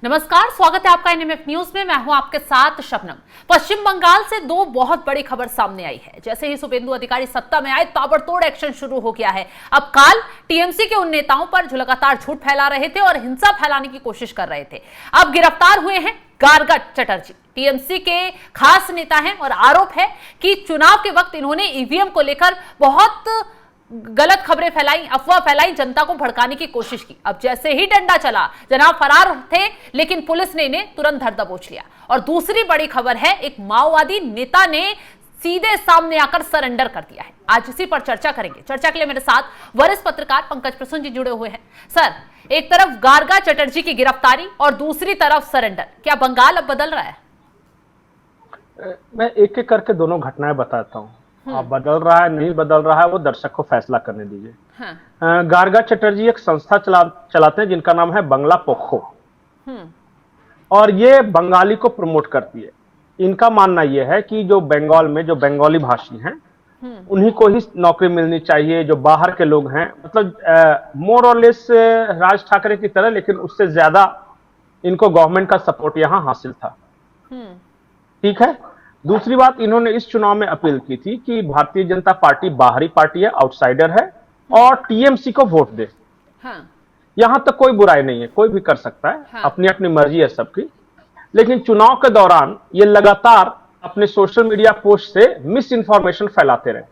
नमस्कार, स्वागत है आपका एनएमएफ न्यूज में। मैं हूं आपके साथ शबनम। पश्चिम बंगाल से दो बहुत बड़ी खबर सामने आई है। जैसे ही शुभेंदु अधिकारी सत्ता में आए, ताबड़तोड़ एक्शन शुरू हो गया है। अब काल टीएमसी के उन नेताओं पर जो लगातार झूठ फैला रहे थे और हिंसा फैलाने की कोशिश कर रहे थे, अब गिरफ्तार हुए हैं गारगा चटर्जी। टीएमसी के खास नेता हैं और आरोप है कि चुनाव के वक्त इन्होंने ईवीएम को लेकर बहुत गलत खबरें फैलाई, अफवाह फैलाई, जनता को भड़काने की कोशिश की। अब जैसे ही डंडा चला, जनाब फरार थे, लेकिन पुलिस ने इन्हें तुरंत धर दबोच लिया। और दूसरी बड़ी खबर है, एक माओवादी नेता ने सीधे सामने आकर सरेंडर कर दिया है। आज इसी पर चर्चा करेंगे। चर्चा के लिए मेरे साथ वरिष्ठ पत्रकार पंकज प्रसून जी जुड़े हुए हैं। सर, एक तरफ गारगा चटर्जी की गिरफ्तारी और दूसरी तरफ सरेंडर, क्या बंगाल अब बदल रहा है? मैं एक एक करके दोनों घटनाएं बताता हूँ। आप बदल रहा है नहीं बदल रहा है वो दर्शक को फैसला करने दीजिए। हाँ। गारगा चटर्जी एक संस्था चलाते हैं जिनका नाम है बंगला पोखो, और ये बंगाली को प्रमोट करती है। इनका मानना यह है कि जो बंगाल में जो बंगाली भाषी हैं उन्हीं को ही नौकरी मिलनी चाहिए, जो बाहर के लोग हैं, मतलब मोर और लेस राज ठाकरे की तरह, लेकिन उससे ज्यादा इनको गवर्नमेंट का सपोर्ट यहां हासिल था। ठीक है। दूसरी बात, इन्होंने इस चुनाव में अपील की थी कि भारतीय जनता पार्टी बाहरी पार्टी है, आउटसाइडर है, और टीएमसी को वोट दे। हाँ। यहां तक कोई बुराई नहीं है, कोई भी कर सकता है। हाँ। अपनी अपनी मर्जी है सबकी। लेकिन चुनाव के दौरान ये लगातार अपने सोशल मीडिया पोस्ट से मिस इन्फॉर्मेशन फैलाते रहे।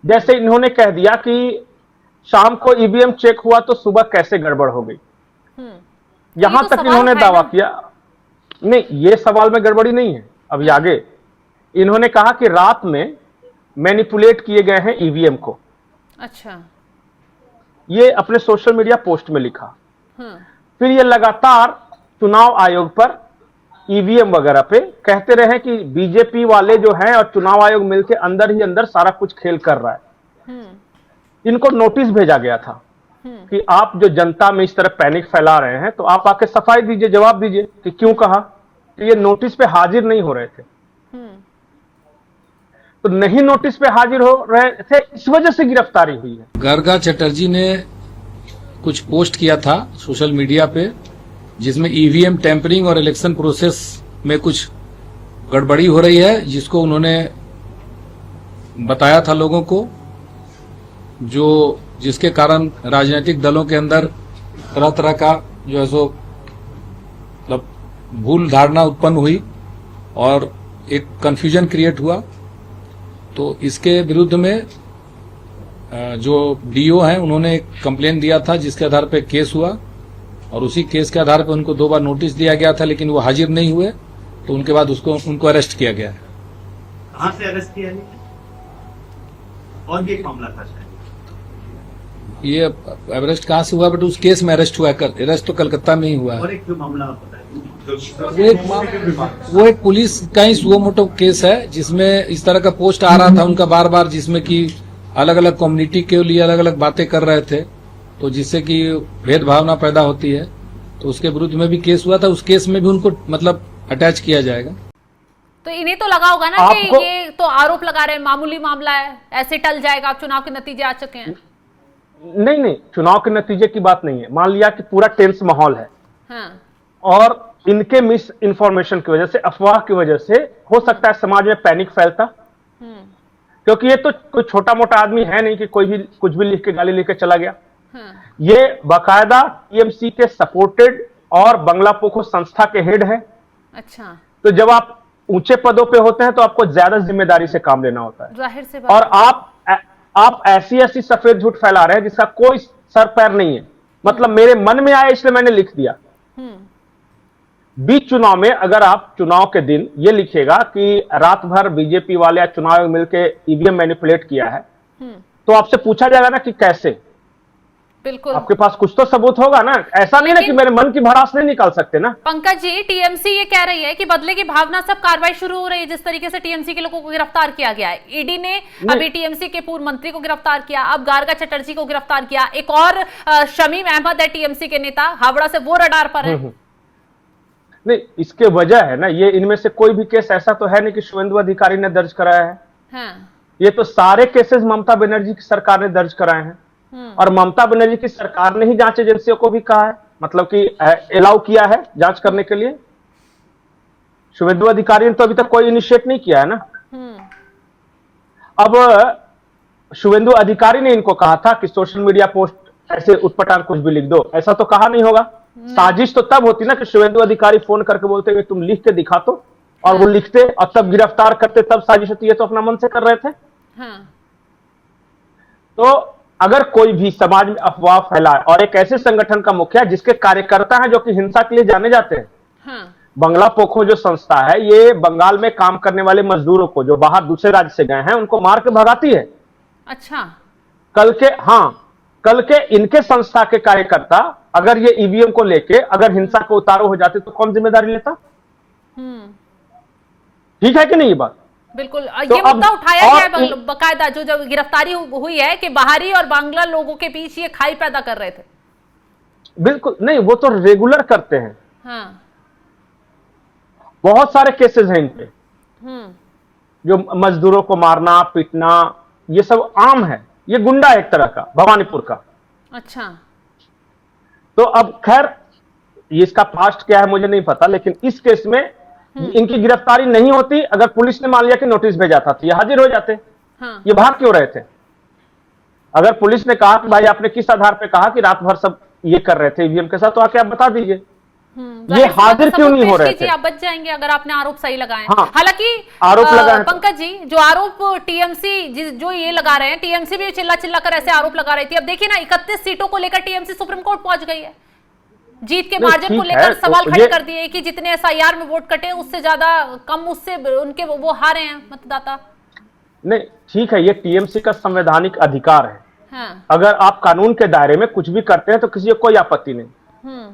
जैसे इन्होंने कह दिया कि शाम को ईवीएम चेक हुआ तो सुबह कैसे गड़बड़ हो गई। यहां तो तक इन्होंने दावा किया। नहीं, ये सवाल में गड़बड़ी नहीं है। अभी आगे इन्होंने कहा कि रात में मैनिपुलेट किए गए हैं ईवीएम को। अच्छा। ये अपने सोशल मीडिया पोस्ट में लिखा। फिर ये लगातार चुनाव आयोग पर ईवीएम वगैरह पे कहते रहे कि बीजेपी वाले जो हैं और चुनाव आयोग मिलकर अंदर ही अंदर सारा कुछ खेल कर रहा है। इनको नोटिस भेजा गया था कि आप जो जनता में इस तरह पैनिक फैला रहे हैं, तो आप आके सफाई दीजिए, जवाब दीजिए कि क्यों कहा। तो ये नोटिस पे हाजिर नहीं हो रहे थे। तो नहीं नोटिस पे हाजिर हो रहे थे, इस वजह से गिरफ्तारी हुई है। गारगा चटर्जी ने कुछ पोस्ट किया था सोशल मीडिया पे, जिसमें ईवीएम टेम्परिंग और इलेक्शन प्रोसेस में कुछ गड़बड़ी हो रही है, जिसको उन्होंने बताया था लोगों को, जिसके कारण राजनीतिक दलों के अंदर तरह तरह का जो है सो मतलब भूल धारणा उत्पन्न हुई और एक कंफ्यूजन क्रिएट हुआ। तो इसके विरुद्ध में जो डीओ हैं उन्होंने एक कंप्लेन दिया था, जिसके आधार पर केस हुआ, और उसी केस के आधार पर उनको 2 बार नोटिस दिया गया था, लेकिन वो हाजिर नहीं हुए। तो उनके बाद उनको अरेस्ट किया गया है। कहां से अरेस्ट किया गया? और भी एक मामला था शायद। ये अरेस्ट कहां से हुआ, बट उस केस में अरेस्ट हुआ है। अरेस्ट तो कलकत्ता में ही हुआ है। और एक जो मामला बताया, वो एक पुलिस का ही सुओ मोटो केस है, जिसमें इस तरह का पोस्ट आ रहा था उनका बार बार, जिसमें कि अलग अलग कम्युनिटी के लिए अलग अलग बातें कर रहे थे, तो जिससे कि भेदभावना पैदा होती है। तो उसके विरुद्ध में भी केस हुआ था। उस केस में भी उनको मतलब अटैच किया जाएगा। तो इन्हें तो लगा होगा ना कि ये तो आरोप लगा रहे हैं, मामूली मामला है, ऐसे टल जाएगा, अब चुनाव के नतीजे आ चुके हैं। नहीं, चुनाव के नतीजे की बात नहीं है। मान लिया कि पूरा टेंस माहौल है। हाँ। और इनके मिस इन्फॉर्मेशन की वजह से, अफवाह की वजह से हो सकता है समाज में पैनिक फैलता। क्योंकि ये तो कोई छोटा मोटा आदमी है नहीं कि कोई भी कुछ भी लिख के गाली लेके चला गया। ये बाकायदा टीएमसी के सपोर्टेड और बंगला पोखो संस्था के हेड है। अच्छा। तो जब आप ऊंचे पदों पे होते हैं तो आपको ज्यादा जिम्मेदारी से काम लेना होता है। जाहिर सी बात। और आप ऐसी सफेद झूठ फैला रहे हैं जिसका कोई सर पैर नहीं है। मतलब मेरे मन में आया इसलिए मैंने लिख दिया। बीच चुनाव में अगर आप चुनाव के दिन ये लिखेगा कि रात भर बीजेपी वाले या चुनाव मिलकर ईवीएम मैनिपुलेट किया है, तो आपसे पूछा जाएगा ना कि कैसे। बिल्कुल, आपके पास कुछ तो सबूत होगा ना। ऐसा नहीं ना कि मेरे मन की भड़ास नहीं निकाल सकते ना। पंकज जी, टीएमसी ये कह रही है कि बदले की भावना सब कार्रवाई शुरू हो रही है। जिस तरीके से टीएमसी के लोगों को गिरफ्तार किया गया है, ईडी ने अभी टीएमसी के पूर्व मंत्री को गिरफ्तार किया, अब गारगा चटर्जी को गिरफ्तार किया, एक और शमीम अहमद है टीएमसी के नेता, हावड़ा से, वो रडार पर है। नहीं, इसके वजह है ना, ये इनमें से कोई भी केस ऐसा तो है नहीं कि शुभेंदु अधिकारी ने दर्ज कराया है। हाँ। ये तो सारे केसेस ममता बनर्जी की सरकार ने दर्ज कराए हैं। और ममता बनर्जी की सरकार ने ही जांच एजेंसियों को भी कहा है मतलब कि अलाउ किया है जांच करने के लिए? शुभेंदु अधिकारी ने तो अभी तक कोई इनिशिएट नहीं किया है ना। अब शुभेंदु अधिकारी ने इनको कहा था कि सोशल मीडिया पोस्ट ऐसे उटपटांग कुछ भी लिख दो, ऐसा तो कहा नहीं होगा। साजिश तो तब होती ना कि शुभेंदु अधिकारी फोन करके बोलते हुए तुम लिख के दिखा दो, और वो लिखते और तब गिरफ्तार करते, तब साजिश होती है। तो अपना मन से कर रहे थे। तो अगर कोई भी समाज में अफवाह फैलाए, और एक ऐसे संगठन का मुखिया जिसके कार्यकर्ता हैं जो कि हिंसा के लिए जाने जाते हैं, बंगला पोखो जो संस्था है, ये बंगाल में काम करने वाले मजदूरों को जो बाहर दूसरे राज्य से गए हैं उनको मार के भगाती है। अच्छा। कल के इनके संस्था के कार्यकर्ता अगर ये ईवीएम को लेके अगर हिंसा को उतारू हो जाते तो कौन जिम्मेदारी लेता? ठीक है कि नहीं ये बात? बिल्कुल। तो ये मुद्दा उठाया गया है बकायदा, जो जब गिरफ्तारी हुई है कि बाहरी और बांग्ला लोगों के बीच ये खाई पैदा कर रहे थे। बिल्कुल नहीं, वो तो रेगुलर करते हैं। बहुत सारे केसेस हैं इन पे, जो मजदूरों को मारना पीटना, ये सब आम है। ये गुंडा एक तरह का, भवानीपुर का। अच्छा। तो अब खैर इसका पास्ट क्या है मुझे नहीं पता, लेकिन इस केस में इनकी गिरफ्तारी नहीं होती अगर पुलिस ने मान लिया कि नोटिस भेजा था, तो ये हाजिर हो जाते। ये भाग क्यों रहे थे? अगर पुलिस ने कहा कि भाई आपने किस आधार पे कहा कि रात भर सब ये कर रहे थे ईवीएम के साथ, तो आके आप बता दीजिए। ये हाजिर क्यों नहीं हो रहे थे? आप बच जाएंगे अगर आपने आरोप सही लगाए। हाँ, हालांकि आरोप लगाए। पंकज जी, जो आरोप टीएमसी जो ये लगा रहे हैं, टीएमसी भी चिल्ला चिल्ला कर ऐसे आरोप लगा रही थी। अब देखिए ना, 31 सीटों को लेकर टीएमसी सुप्रीम कोर्ट पहुंच गई है। जीत के मार्जिन को लेकर सवाल खड़े कर दिए कि जितने एसआईआर में वोट कटे उससे ज्यादा कम, उससे उनके वो हारे हैं मतदाता। नहीं ठीक है, ये टीएमसी का संवैधानिक अधिकार है। अगर आप कानून के दायरे में कुछ भी करते हैं तो किसी को कोई आपत्ति नहीं।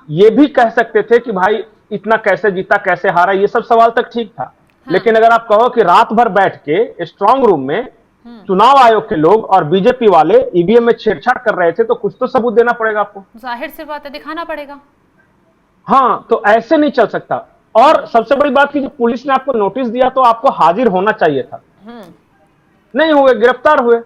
ये भी कह सकते थे कि भाई इतना कैसे जीता, कैसे हारा, ये सब सवाल तक ठीक था। लेकिन अगर आप कहो कि रात भर बैठ के स्ट्रांग रूम में चुनाव आयोग के लोग और बीजेपी वाले ईवीएम में छेड़छाड़ कर रहे थे, तो कुछ तो सबूत देना पड़ेगा आपको। जाहिर सी बात है, दिखाना पड़ेगा। हाँ, तो ऐसे नहीं चल सकता। और सबसे बड़ी बात कि जब पुलिस ने आपको नोटिस दिया तो आपको हाजिर होना चाहिए था। नहीं हुए, गिरफ्तार हुए।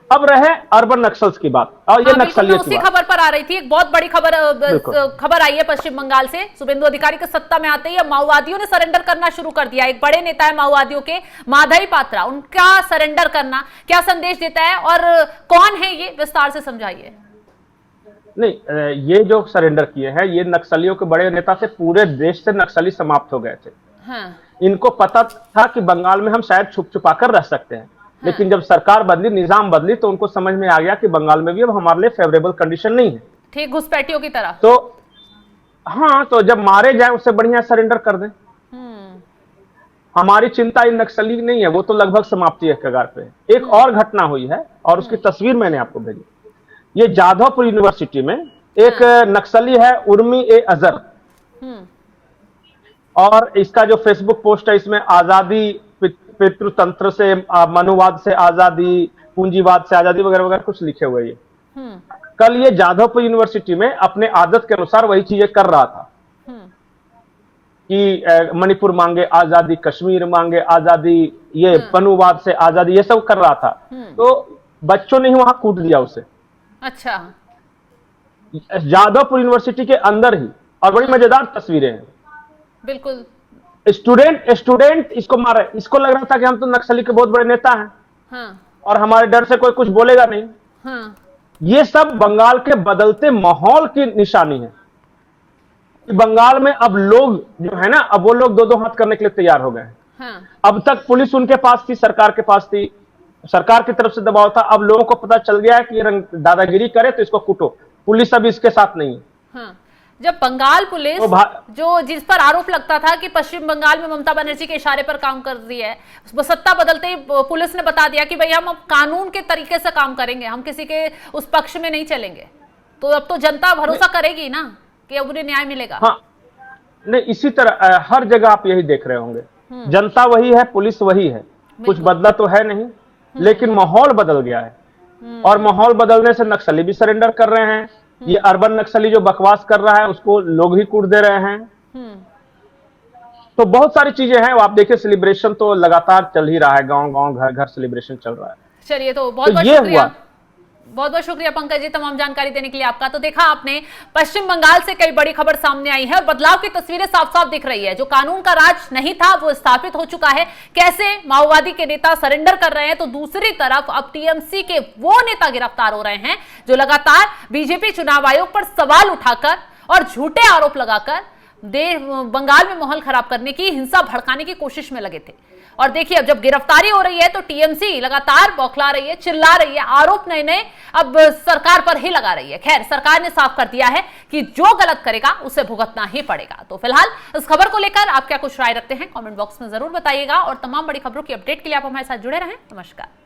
अब रहे अर्बन नक्सल्स की बात, और ये नक्सलियत की उसी बात। खबर पर आ रही थी, एक बहुत बड़ी खबर आई है पश्चिम बंगाल से। शुभेंदु अधिकारी के सत्ता में आते ही माओवादियों ने सरेंडर करना शुरू कर दिया। एक बड़े नेता है माओवादियों के, माधई पात्रा, उनका सरेंडर करना क्या संदेश देता है और कौन है ये, विस्तार से समझाइए। नहीं, ये जो सरेंडर किए हैं, ये नक्सलियों के बड़े नेता से पूरे देश से नक्सली समाप्त हो गए थे। इनको पता था कि बंगाल में हम शायद छुप छुपा कर रह सकते हैं, लेकिन जब सरकार बदली, निजाम बदली, तो उनको समझ में आ गया कि बंगाल में भी अब हमारे लिए फेवरेबल कंडीशन नहीं है। ठीक घुसपैठियों की तरह। तो हाँ, तो जब मारे जाए उससे बढ़िया सरेंडर कर दें। हमारी चिंता इन नक्सली नहीं है, वो तो लगभग समाप्ति के कगार पे है। एक और घटना हुई है और उसकी तस्वीर मैंने आपको भेजी। ये जाधवपुर यूनिवर्सिटी में एक नक्सली है, उर्मी ए अजहर, और इसका जो फेसबुक पोस्ट है इसमें आजादी, पितृतंत्र से, मनुवाद से आजादी, पूंजीवाद से आजादी वगैरह वगैरह कुछ लिखे हुए। ये कल ये जाधवपुर यूनिवर्सिटी में अपने आदत के अनुसार वही चीजें कर रहा था कि मणिपुर मांगे आजादी, कश्मीर मांगे आजादी, ये मनुवाद से आजादी, ये सब कर रहा था। तो बच्चों ने ही वहां कूट दिया उसे। अच्छा। जाधवपुर यूनिवर्सिटी के अंदर ही, और बड़ी मजेदार तस्वीरें हैं। बिल्कुल। स्टूडेंट इसको मारे, इसको लग रहा था कि हम तो नक्सली के बहुत बड़े नेता हैं। और हमारे डर से कोई कुछ बोलेगा नहीं। ये सब बंगाल के बदलते माहौल की निशानी है। बंगाल में अब लोग जो है ना, अब वो लोग दो दो हाथ करने के लिए तैयार हो गए हैं। अब तक पुलिस उनके पास थी, सरकार के पास थी, सरकार की तरफ से दबाव था। अब लोगों को पता चल गया है कि ये दादागिरी करे तो इसको कूटो, पुलिस अब इसके साथ नहीं है। जब बंगाल पुलिस जो जिस पर आरोप लगता था कि पश्चिम बंगाल में ममता बनर्जी के इशारे पर काम कर रही है, सत्ता बदलते ही पुलिस ने बता दिया कि भाई हम अब कानून के तरीके से काम करेंगे, हम किसी के उस पक्ष में नहीं चलेंगे, तो अब तो जनता भरोसा करेगी ना कि अब उन्हें न्याय मिलेगा। हाँ, नहीं, इसी तरह हर जगह आप यही देख रहे होंगे, जनता वही है, पुलिस वही है, कुछ बदला तो है नहीं, लेकिन माहौल बदल गया है। और माहौल बदलने से नक्सली भी सरेंडर कर रहे हैं। ये अर्बन नक्सली जो बकवास कर रहा है उसको लोग ही कूट दे रहे हैं। तो बहुत सारी चीजें हैं। आप देखिए, सेलिब्रेशन तो लगातार चल ही रहा है, गांव गांव घर घर सेलिब्रेशन चल रहा है। चलिए, तो बहुत शुक्रिया। बहुत बहुत शुक्रिया पंकज जी तमाम जानकारी देने के लिए आपका। तो देखा आपने, पश्चिम बंगाल से कई बड़ी खबर सामने आई है और बदलाव की तस्वीरें साफ साफ दिख रही है। जो कानून का राज नहीं था वो स्थापित हो चुका है, कैसे माओवादी के नेता सरेंडर कर रहे हैं, तो दूसरी तरफ अब टीएमसी के वो नेता गिरफ्तार हो रहे हैं जो लगातार बीजेपी चुनाव आयोग पर सवाल उठाकर और झूठे आरोप लगाकर बंगाल में माहौल खराब करने की, हिंसा भड़काने की कोशिश में लगे थे। और देखिए अब जब गिरफ्तारी हो रही है तो टीएमसी लगातार बौखला रही है, चिल्ला रही है, आरोप नए नए अब सरकार पर ही लगा रही है। खैर, सरकार ने साफ कर दिया है कि जो गलत करेगा उसे भुगतना ही पड़ेगा। तो फिलहाल इस खबर को लेकर आप क्या कुछ राय रखते हैं कमेंट बॉक्स में जरूर बताइएगा और तमाम बड़ी खबरों की अपडेट के लिए आप हमारे साथ जुड़े रहें। नमस्कार।